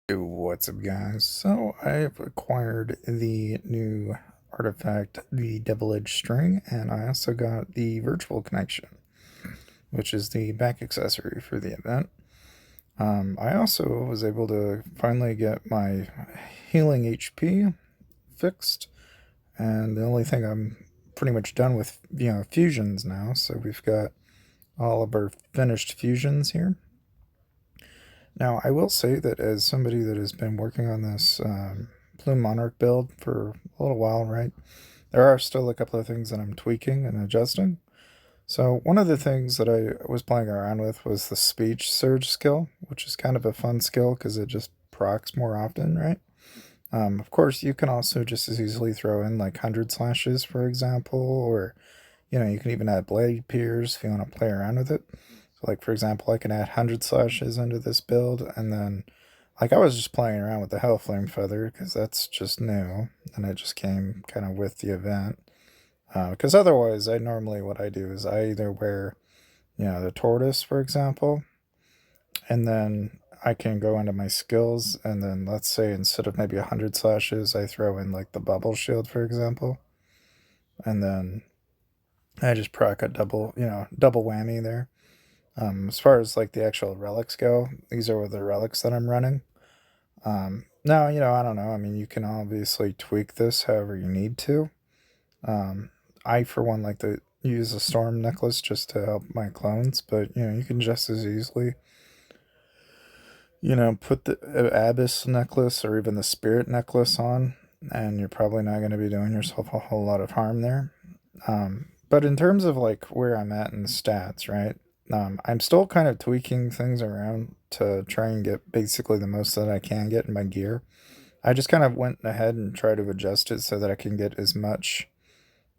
Hey, what's up, guys? So I've acquired the new artifact, the double-edged string, and I also got the virtual connection, which is the back accessory for the event. I also was able to finally get my healing HP fixed, and the only thing I'm pretty much done with, fusions now. So we've got all of our finished fusions here. Now, I will say that as somebody that has been working on this Plume Monarch build for a little while, right, there are still a couple of things that I'm tweaking and adjusting. So, one of the things that I was playing around with was the speech surge skill, which is kind of a fun skill because it just procs more often, right? Of course, you can also just as easily throw in like 100 slashes, for example, or you can even add blade peers if you want to play around with it. So, like for example, I can add 100 slashes into this build, and then like I was just playing around with the Hellflame Feather because that's just new, and it just came kind of with the event. Because otherwise, I normally what I do is I either wear the tortoise, for example, and then I can go into my skills, and then let's say instead of maybe 100 slashes, I throw in like the bubble shield, for example, and then I just proc a double whammy there. As far as like the actual relics go, these are the relics that I'm running. Now, I don't know. I mean, you can obviously tweak this however you need to. I, for one, like to use a storm necklace just to help my clones, but you can just as easily, put the abyss necklace or even the spirit necklace on, and you're probably not going to be doing yourself a whole lot of harm there. But in terms of like where I'm at in the stats, right? I'm still kind of tweaking things around to try and get basically the most that I can get in my gear. I just kind of went ahead and tried to adjust it so that I can get as much,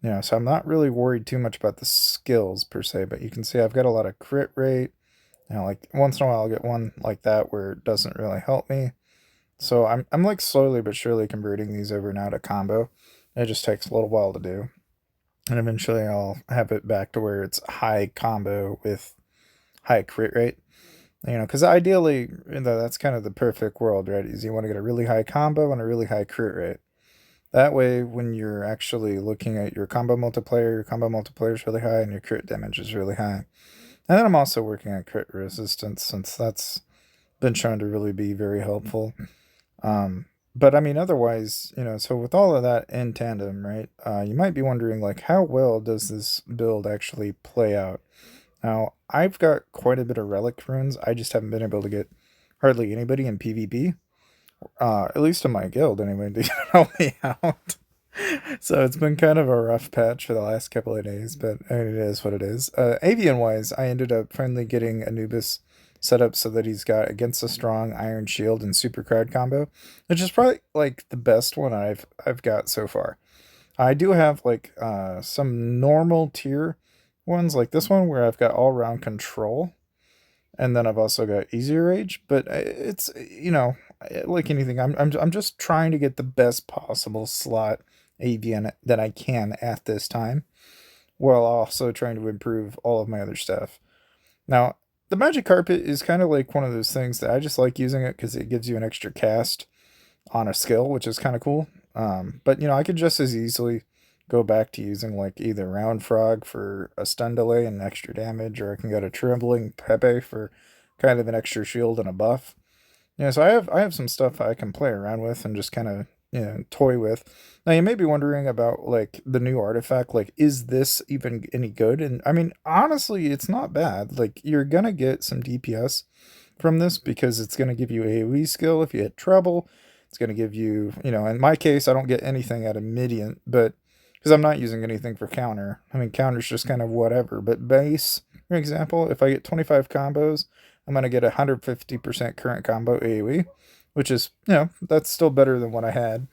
so I'm not really worried too much about the skills per se, but you can see I've got a lot of crit rate. Like once in a while I'll get one like that where it doesn't really help me. So I'm like slowly but surely converting these over now to combo. It just takes a little while to do. And eventually I'll have it back to where it's high combo with high crit rate. Because ideally, that's kind of the perfect world, right? Is you want to get a really high combo and a really high crit rate. That way, when you're actually looking at your combo multiplier is really high and your crit damage is really high. And then I'm also working on crit resistance since that's been shown to really be very helpful. But I mean, otherwise, so with all of that in tandem, right? You might be wondering, like, how well does this build actually play out? Now, I've got quite a bit of relic runes. I just haven't been able to get hardly anybody in PvP, at least in my guild anyway, to help me out. So it's been kind of a rough patch for the last couple of days, but I mean, it is what it is. Avian wise, I ended up finally getting Anubis set up so that he's got against a strong iron shield and super crowd combo, which is probably like the best one I've got so far. I do have like some normal tier ones like this one where I've got all round control, and then I've also got easier rage. But it's like anything, I'm just trying to get the best possible slot Avian that I can at this time, while also trying to improve all of my other stuff. Now, the magic carpet is kind of like one of those things that I just like using it because it gives you an extra cast on a skill, which is kind of cool. But I could just as easily go back to using like either round frog for a stun delay and extra damage, or I can go to trembling Pepe for kind of an extra shield and a buff. So I have some stuff I can play around with and just kind of toy with. Now you may be wondering about like the new artifact, like is this even any good? And I mean honestly, it's not bad. Like you're gonna get some DPS from this because it's gonna give you AoE skill if you hit treble. It's gonna give you, in my case, I don't get anything out of Midian, but because I'm not using anything for counter. I mean counter's just kind of whatever. But base, for example, if I get 25 combos, I'm going to get 150% current combo AoE, which is, that's still better than what I had.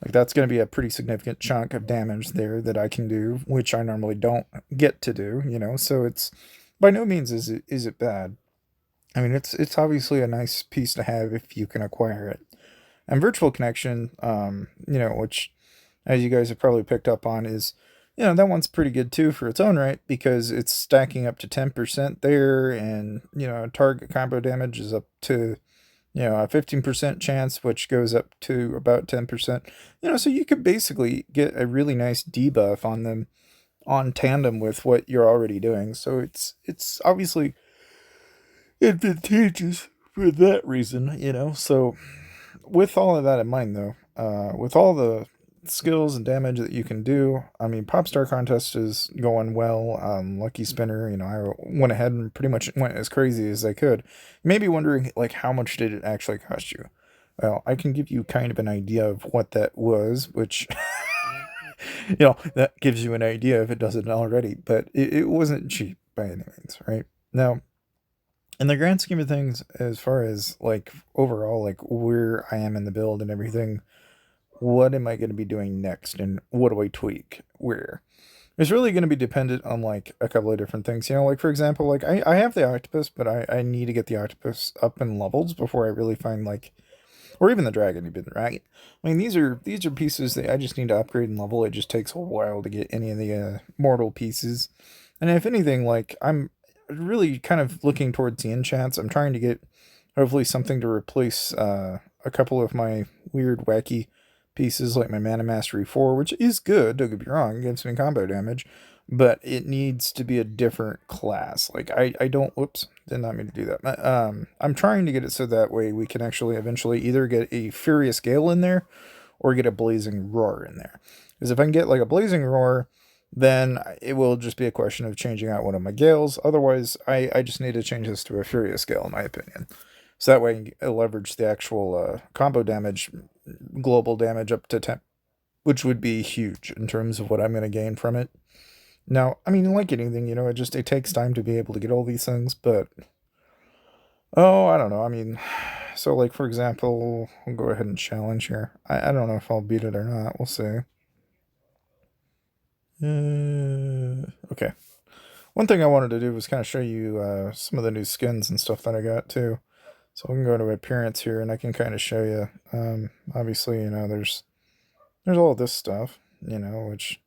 Like, that's going to be a pretty significant chunk of damage there that I can do, which I normally don't get to do, so it's by no means is it bad. I mean, it's obviously a nice piece to have if you can acquire it. And virtual connection, which as you guys have probably picked up on, is that one's pretty good too for its own right because it's stacking up to 10% there, and target combo damage is up to you know, a 15% chance, which goes up to about 10%. You know, so you could basically get a really nice debuff on them on tandem with what you're already doing. So it's obviously advantageous for that reason, you know. So with all of that in mind, though, with all the skills and damage that you can do, I mean, Popstar Contest is going well. Lucky Spinner, you know, I went ahead and pretty much went as crazy as I could. You may be wondering, like, how much did it actually cost you? Well, I can give you kind of an idea of what that was, which, you know, that gives you an idea if it doesn't already, but it wasn't cheap by any means, right? Now, in the grand scheme of things, as far as like overall, like where I am in the build and everything, what am I going to be doing next and what do I tweak where? It's really going to be dependent on like a couple of different things. You know, like for example, like I have the octopus, but I need to get the octopus up in levels before I really find like, or even the dragon even, right? I mean, these are pieces that I just need to upgrade and level. It just takes a while to get any of the mortal pieces. And if anything, like I'm really kind of looking towards the enchants. I'm trying to get hopefully something to replace a couple of my weird wacky pieces like my Mana Mastery 4, which is good, don't get me wrong, it gives me combo damage, but it needs to be a different class. Like I don't whoops, did not mean to do that. I'm trying to get it so that way we can actually eventually either get a Furious Gale in there or get a Blazing Roar in there. Because if I can get like a Blazing Roar, then it will just be a question of changing out one of my Gales. Otherwise, I just need to change this to a Furious Gale, in my opinion. So that way I leverage the actual combo damage, global damage up to 10, which would be huge in terms of what I'm going to gain from it. Now, I mean, like anything, you know, it takes time to be able to get all these things, but oh, I don't know. I mean, so like for example, I'll go ahead and challenge here. I don't know if I'll beat it or not. We'll see. Okay. One thing I wanted to do was kind of show you some of the new skins and stuff that I got too. So we can go to appearance here, and I can kind of show you. Obviously, you know, there's all this stuff, you know, which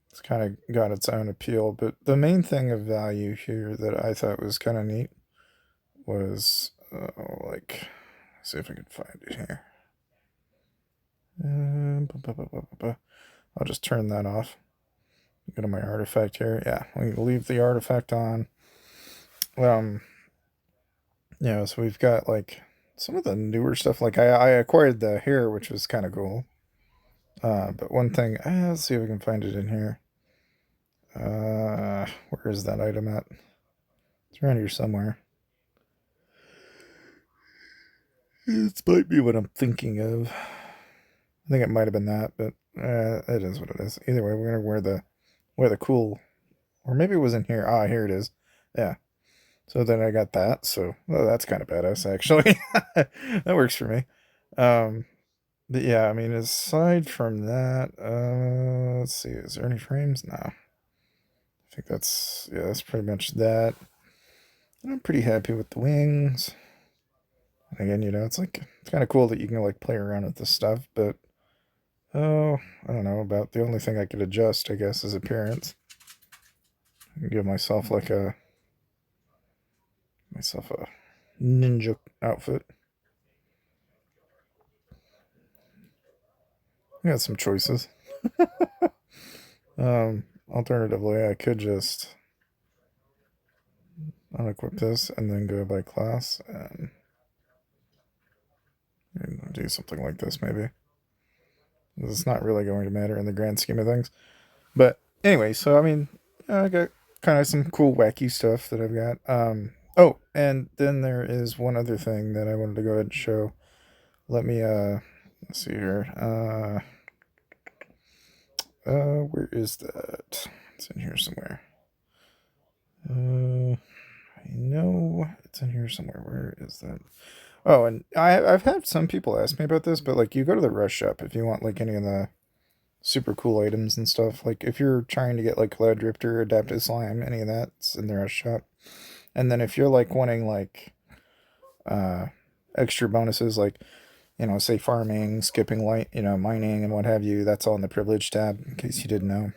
it's kind of got its own appeal. But the main thing of value here that I thought was kind of neat was like, see if I can find it here. I'll just turn that off. Go to my artifact here. Yeah, we leave the artifact on. Yeah, so we've got like some of the newer stuff. Like I acquired the hair, which was kind of cool. But one thing, let's see if we can find it in here. Where is that item at? It's around here somewhere. It might be what I'm thinking of. I think it might have been that, but it is what it is. Either way, we're gonna wear the cool, or maybe it was in here. Ah, here it is. Yeah. So then I got that. So that's kind of badass, actually. That works for me. But yeah, I mean, aside from that, let's see. Is there any frames? No. I think that's pretty much that. I'm pretty happy with the wings. And again, you know, it's kind of cool that you can like play around with this stuff, but oh, I don't know about the only thing I could adjust, I guess, is appearance. I can give myself like a ninja outfit. I got some choices. Alternatively, I could just unequip this and then go by class and do something like this maybe. It's not really going to matter in the grand scheme of things. But anyway, so I mean, I got kind of some cool wacky stuff that I've got. Oh, and then there is one other thing that I wanted to go ahead and show. Let me let's see here. Where is that? It's in here somewhere. I know it's in here somewhere. Where is that? Oh, and I've had some people ask me about this, but like you go to the rush shop if you want like any of the super cool items and stuff. Like if you're trying to get like Cloud Drifter, Adaptive Slime, any of that's in the rush shop. And then if you're like wanting like extra bonuses like, you know, say farming, skipping light, you know, mining and what have you, that's all in the privilege tab in case you didn't know.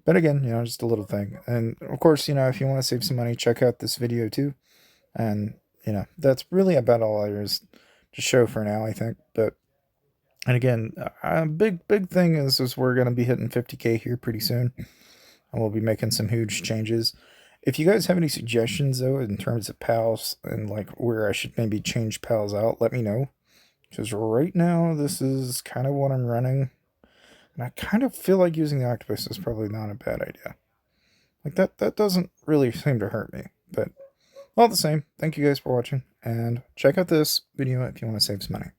But again, you know, just a little thing. And of course, you know, if you want to save some money, check out this video too. And that's really about all there's to show for now, I think. But and again, a big thing is we're gonna be hitting 50K here pretty soon, and we'll be making some huge changes. If you guys have any suggestions though in terms of pals and like where I should maybe change pals out, let me know. Because right now this is kind of what I'm running, and I kind of feel like using the octopus is probably not a bad idea. Like that doesn't really seem to hurt me, but all the same, thank you guys for watching, and check out this video if you want to save some money.